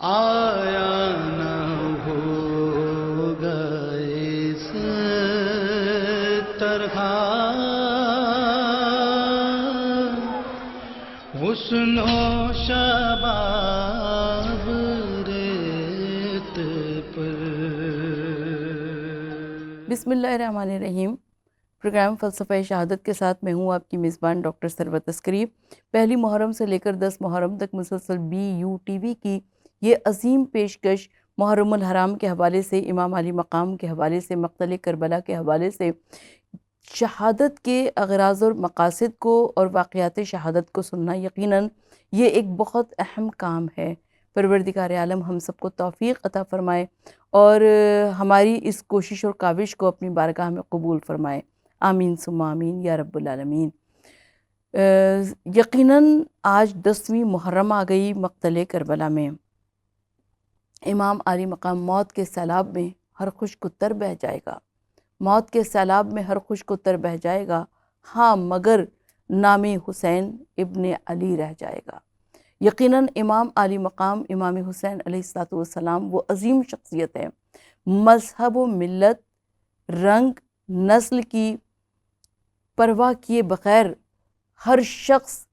آیا نہ ہوگا اس طرح حسن و شباب ریت پر۔ بسم اللہ الرحمن الرحیم۔ پروگرام فلسفہ شہادت کے ساتھ میں ہوں آپ کی میزبان ڈاکٹر ثروت عسکری۔ پہلی محرم سے لے کر 10 محرم تک مسلسل BUTV کی یہ عظیم پیشکش محرم الحرام کے حوالے سے، امام علی مقام کے حوالے سے، مقتل کربلا کے حوالے سے، شہادت کے اغراض اور مقاصد کو اور واقعات شہادت کو سننا یقیناً یہ ایک بہت اہم کام ہے۔ پروردگار عالم ہم سب کو توفیق عطا فرمائے اور ہماری اس کوشش اور کاوش کو اپنی بارگاہ میں قبول فرمائے، آمین ثم آمین یا رب العالمین۔ یقیناً آج 10ویں محرم آ گئی مقتل کربلا میں۔ امام علی مقام موت کے سیلاب میں ہر خشک تر بہہ جائے گا، موت کے سیلاب میں ہر خشک تر بہہ جائے گا، ہاں مگر نام حسین ابن علی رہ جائے گا۔ یقیناً امام علی مقام امام حسین علیہ السلام وہ عظیم شخصیت ہے، مذہب و ملت، رنگ، نسل کی پرواہ کیے بغیر ہر شخص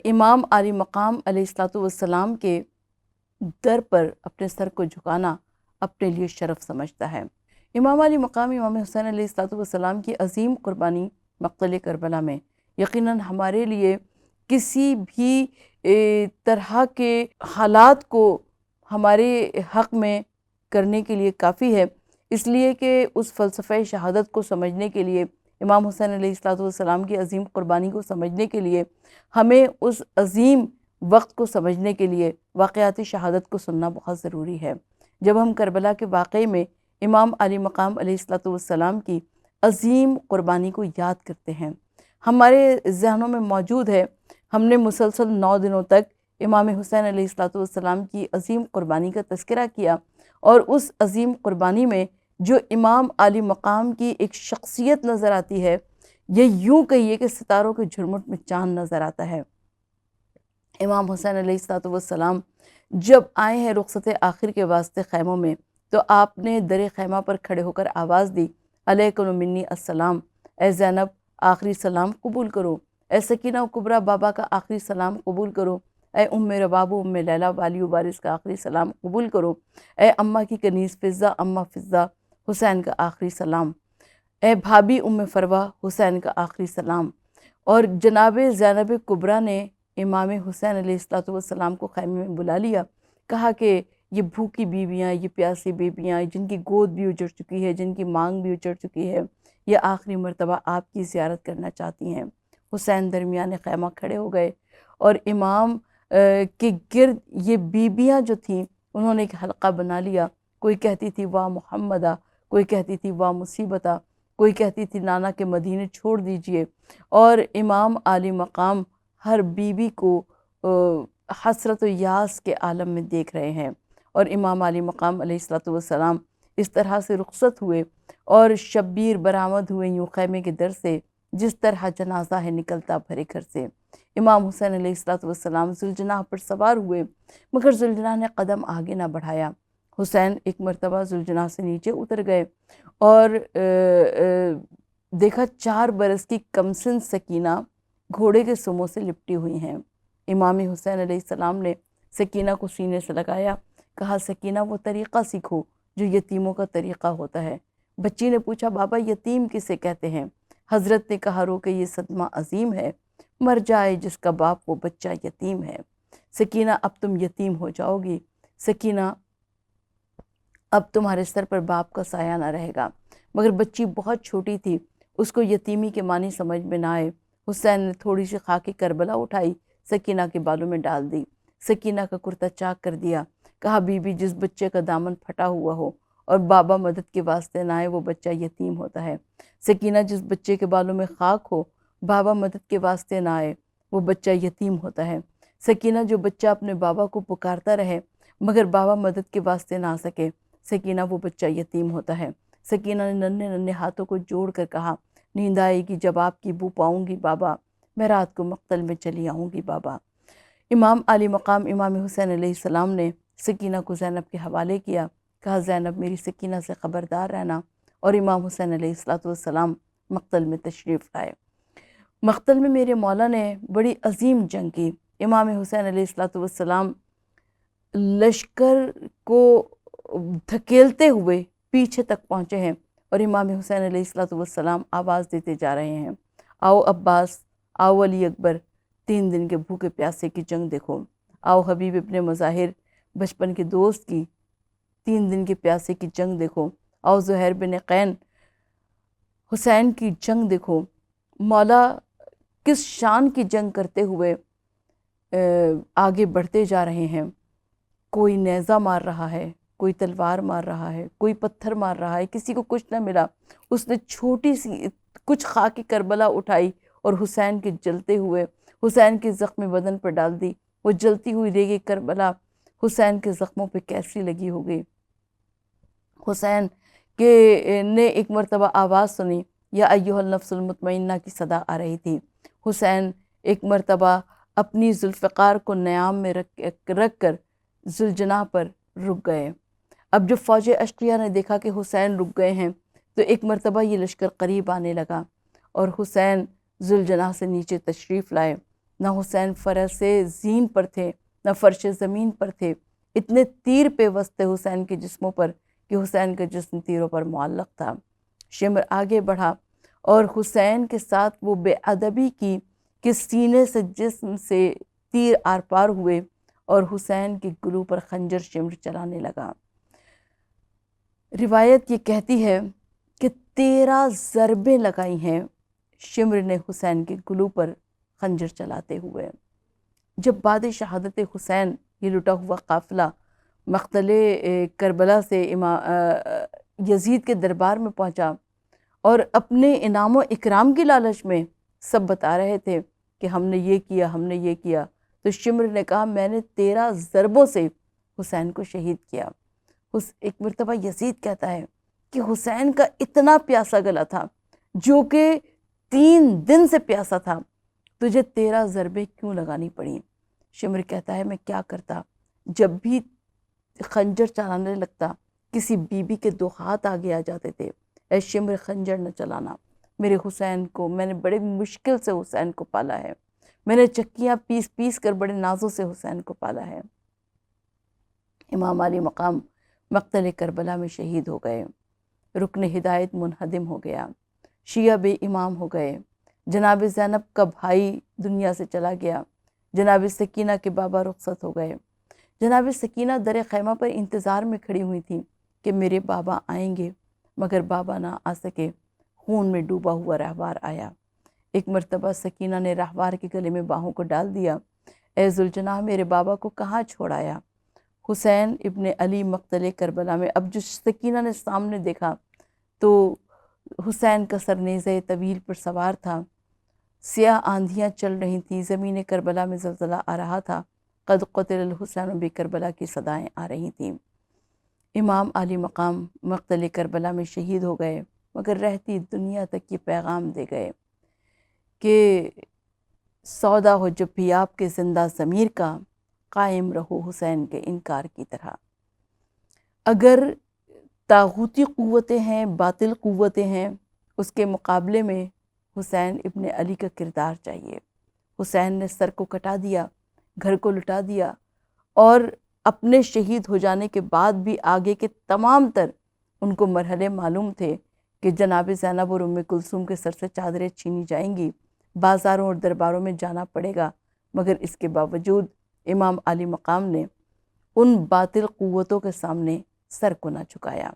امام علی مقام علیہ السلام کے در پر اپنے سر کو جھکانا اپنے لیے شرف سمجھتا ہے۔ امام علی مقام امام حسین علیہ السلام کی عظیم قربانی مقتل کربلا میں یقیناً ہمارے لیے کسی بھی طرح کے حالات کو ہمارے حق میں کرنے کے لیے کافی ہے، اس لیے کہ اس فلسفہ شہادت کو سمجھنے کے لیے، امام حسین علیہ السلام کی عظیم قربانی کو سمجھنے کے لیے، ہمیں اس عظیم وقت کو سمجھنے کے لیے واقعات شہادت کو سننا بہت ضروری ہے۔ جب ہم کربلا کے واقعے میں امام علی مقام علیہ السلام کی عظیم قربانی کو یاد کرتے ہیں، ہمارے ذہنوں میں موجود ہے، ہم نے مسلسل 9 دنوں تک امام حسین علیہ السلام کی عظیم قربانی کا تذکرہ کیا، اور اس عظیم قربانی میں جو امام علی مقام کی ایک شخصیت نظر آتی ہے، یہ یوں کہیے کہ ستاروں کے جھرمٹ میں چاند نظر آتا ہے۔ امام حسین علیہ السلام جب آئے ہیں رخصت آخر کے واسطے خیموں میں، تو آپ نے در خیمہ پر کھڑے ہو کر آواز دی، علیکم منی السلام، اے زینب آخری سلام قبول کرو، اے سکینہ و کبریٰ بابا کا آخری سلام قبول کرو، اے ام رباب و ام لیلہ والی و وارث کا آخری سلام قبول کرو، اے اماں کی کنیز فضہ اماں فضہ حسین کا آخری سلام، اے بھابی ام فروہ حسین کا آخری سلام۔ اور جناب زینب کبریٰ نے امام حسین علیہ السلام کو خیمے میں بلا لیا، کہا کہ یہ بھوکی بیویاں، یہ پیاسی بیویاں، جن کی گود بھی اجڑ چکی ہے، جن کی مانگ بھی اجڑ چکی ہے، یہ آخری مرتبہ آپ کی زیارت کرنا چاہتی ہیں۔ حسین درمیان خیمہ کھڑے ہو گئے اور امام کے گرد یہ بیویاں جو تھیں انہوں نے ایک حلقہ بنا لیا، کوئی کہتی تھی واہ محمدہ، کوئی کہتی تھی واہ مصیبتہ، کوئی کہتی تھی نانا کے مدینے چھوڑ دیجئے، اور امام علی مقام ہر بیوی کو حسرت و یاس کے عالم میں دیکھ رہے ہیں، اور امام علی مقام علیہ السلام اس طرح سے رخصت ہوئے اور شبیر برآمد ہوئے یوں خیمے کے در سے جس طرح جنازہ ہے نکلتا بھرے گھر سے۔ امام حسین علیہ السلام ذوالجناح پر سوار ہوئے، مگر ذوالجناح نے قدم آگے نہ بڑھایا۔ حسین ایک مرتبہ ذوالجناح سے نیچے اتر گئے اور دیکھا 4 برس کی کمسن سکینہ گھوڑے کے سموں سے لپٹی ہوئی ہیں۔ امام حسین علیہ السلام نے سکینہ کو سینے سے لگایا، کہا سکینہ وہ طریقہ سیکھو جو یتیموں کا طریقہ ہوتا ہے۔ بچی نے پوچھا بابا یتیم کسے کہتے ہیں؟ حضرت نے کہا رو کہ یہ صدمہ عظیم ہے، مر جائے جس کا باپ وہ بچہ یتیم ہے۔ سکینہ اب تم یتیم ہو جاؤ گی، سکینہ اب تمہارے سر پر باپ کا سایہ نہ رہے گا۔ مگر بچی بہت چھوٹی تھی، اس کو یتیمی کے معنی سمجھ میں نہ آئے۔ حسین نے تھوڑی سی خاک کربلا اٹھائی، سکینہ کے بالوں میں ڈال دی، سکینہ کا کرتا چاک کر دیا، کہا بی بی جس بچے کا دامن پھٹا ہوا ہو اور بابا مدد کے واسطے نہ آئے وہ بچہ یتیم ہوتا ہے۔ سکینہ جس بچے کے بالوں میں خاک ہو، بابا مدد کے واسطے نہ آئے وہ بچہ یتیم ہوتا ہے۔ سکینہ جو بچہ اپنے بابا کو پکارتا رہے مگر بابا مدد کے واسطے نہ آ سکے، سکینہ وہ بچہ یتیم ہوتا ہے۔ سکینہ نے ننھے ننھے ہاتھوں کو جوڑ کر کہا نیند آئے گی جب آپ کی بو پاؤں گی بابا، میں رات کو مقتل میں چلی آؤں گی بابا۔ امام علی مقام امام حسین علیہ السلام نے سکینہ کو زینب کے حوالے کیا، کہا زینب میری سکینہ سے خبردار رہنا، اور امام حسین علیہ السلام مقتل میں تشریف لائے۔ مقتل میں میرے مولا نے بڑی عظیم جنگ کی۔ امام حسین علیہ السلام لشکر کو دھکیلتے ہوئے پیچھے تک پہنچے ہیں، اور امام حسین علیہ السلام آواز دیتے جا رہے ہیں، آؤ عباس، آؤ علی اکبر، 3 دن کے بھوکے پیاسے کی جنگ دیکھو، آؤ حبیب ابن مظاہر، بچپن کے دوست کی 3 دن کے پیاسے کی جنگ دیکھو، آؤ زہیر بن قین، حسین کی جنگ دیکھو۔ مولا کس شان کی جنگ کرتے ہوئے آگے بڑھتے جا رہے ہیں۔ کوئی نیزہ مار رہا ہے، کوئی تلوار مار رہا ہے، کوئی پتھر مار رہا ہے، کسی کو کچھ نہ ملا، اس نے چھوٹی سی کچھ خاک کربلا اٹھائی اور حسین کے جلتے ہوئے، حسین کے زخم بدن پر ڈال دی۔ وہ جلتی ہوئی ریگ کربلا حسین کے زخموں پہ کیسی لگی ہوگی۔ حسین نے ایک مرتبہ آواز سنی، یا ایھا النفس المطمئنہ کی صدا آ رہی تھی۔ حسین ایک مرتبہ اپنی ذوالفقار کو نیام میں رکھ کر ذوالجناح پر رک گئے۔ اب جب فوج اشقیہ نے دیکھا کہ حسین رک گئے ہیں تو ایک مرتبہ یہ لشکر قریب آنے لگا، اور حسین ذوالجناح سے نیچے تشریف لائے۔ نہ حسین فرس زین پر تھے، نہ فرش زمین پر تھے، اتنے تیر پیوست تھے حسین کے جسموں پر کہ حسین کا جسم تیروں پر معلق تھا۔ شمر آگے بڑھا اور حسین کے ساتھ وہ بے ادبی کی کہ سینے سے جسم سے تیر آر پار ہوئے، اور حسین کے گلو پر خنجر شمر چلانے لگا۔ روایت یہ کہتی ہے کہ 13 ضربیں لگائی ہیں شمر نے حسین کے گلو پر خنجر چلاتے ہوئے۔ جب بعد شہادت حسین یہ لٹا ہوا قافلہ مقتل کربلا سے یزید کے دربار میں پہنچا، اور اپنے انعام و اکرام کی لالچ میں سب بتا رہے تھے کہ ہم نے یہ کیا، ہم نے یہ کیا، تو شمر نے کہا میں نے 13 ضربوں سے حسین کو شہید کیا۔ ایک مرتبہ یزید کہتا ہے کہ حسین کا اتنا پیاسا گلا تھا، جو کہ 3 دن سے پیاسا تھا، تجھے 13 ضربیں کیوں لگانی پڑیں؟ شمر کہتا ہے میں کیا کرتا، جب بھی خنجر چلانے لگتا کسی بیوی کے 2 ہاتھ آگے آ جاتے تھے، اے شمر خنجر نہ چلانا، میرے حسین کو میں نے بڑے مشکل سے حسین کو پالا ہے، میں نے چکیاں پیس پیس کر بڑے نازوں سے حسین کو پالا ہے۔ امام علی مقام مقتل کربلا میں شہید ہو گئے، رکن ہدایت منہدم ہو گیا، شیعہ بے امام ہو گئے، جناب زینب کا بھائی دنیا سے چلا گیا، جناب سکینہ کے بابا رخصت ہو گئے۔ جناب سکینہ در خیمہ پر انتظار میں کھڑی ہوئی تھی کہ میرے بابا آئیں گے، مگر بابا نہ آ سکے۔ خون میں ڈوبا ہوا راہوار آیا۔ ایک مرتبہ سکینہ نے راہوار کے گلے میں باہوں کو ڈال دیا، اے ذوالجناح میرے بابا کو کہاں چھوڑ آیا؟ حسین ابن علی مقتل کربلا میں۔ اب جو سکینہ نے سامنے دیکھا تو حسین کا سر نیزہ طویل پر سوار تھا، سیاہ آندھیاں چل رہی تھیں، زمین کربلا میں زلزلہ آ رہا تھا، قد قتل الحسین بکربلا کی صدائیں آ رہی تھیں۔ امام علی مقام مقتل کربلا میں شہید ہو گئے، مگر رہتی دنیا تک یہ پیغام دے گئے کہ سودا ہو جب بھی آپ کے زندہ ضمیر کا، قائم رہو حسین کے انکار کی طرح۔ اگر طاغوتی قوتیں ہیں، باطل قوتیں ہیں، اس کے مقابلے میں حسین ابن علی کا کردار چاہیے۔ حسین نے سر کو کٹا دیا، گھر کو لٹا دیا، اور اپنے شہید ہو جانے کے بعد بھی آگے کے تمام تر ان کو مرحلے معلوم تھے کہ جناب زینب اور ام کلثوم کے سر سے چادریں چھینی جائیں گی، بازاروں اور درباروں میں جانا پڑے گا، مگر اس کے باوجود امام علی مقام نے ان باطل قوتوں کے سامنے سر کو نہ جھکایا۔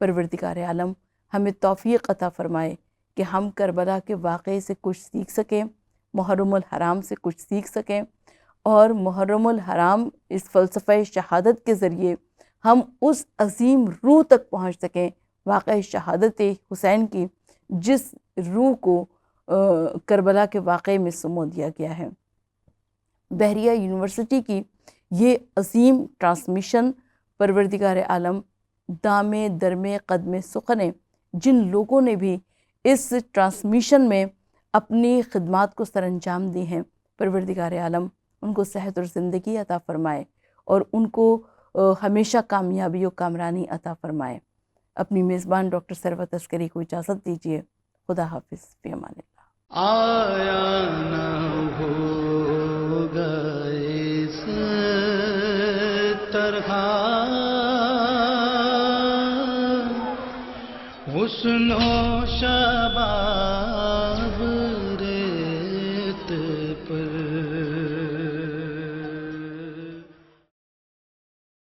پروردگار عالم ہمیں توفیق عطا فرمائے کہ ہم کربلا کے واقعے سے کچھ سیکھ سکیں، محرم الحرام سے کچھ سیکھ سکیں، اور محرم الحرام اس فلسفہ شہادت کے ذریعے ہم اس عظیم روح تک پہنچ سکیں، واقعہ شہادت حسین کی، جس روح کو کربلا کے واقعے میں سمو دیا گیا ہے۔ بحریہ یونیورسٹی کی یہ عظیم ٹرانسمیشن پروردگار عالم دامے درمے قدمے سخنے، جن لوگوں نے بھی اس ٹرانسمیشن میں اپنی خدمات کو سر انجام دی ہیں، پروردگار عالم ان کو صحت اور زندگی عطا فرمائے، اور ان کو ہمیشہ کامیابی و کامرانی عطا فرمائے۔ اپنی میزبان ڈاکٹر ثروت عسکری کو اجازت دیجیے۔ خدا حافظ، فی امان اللہ۔ آیا نہ ہوگا اس طرح حسن و شباب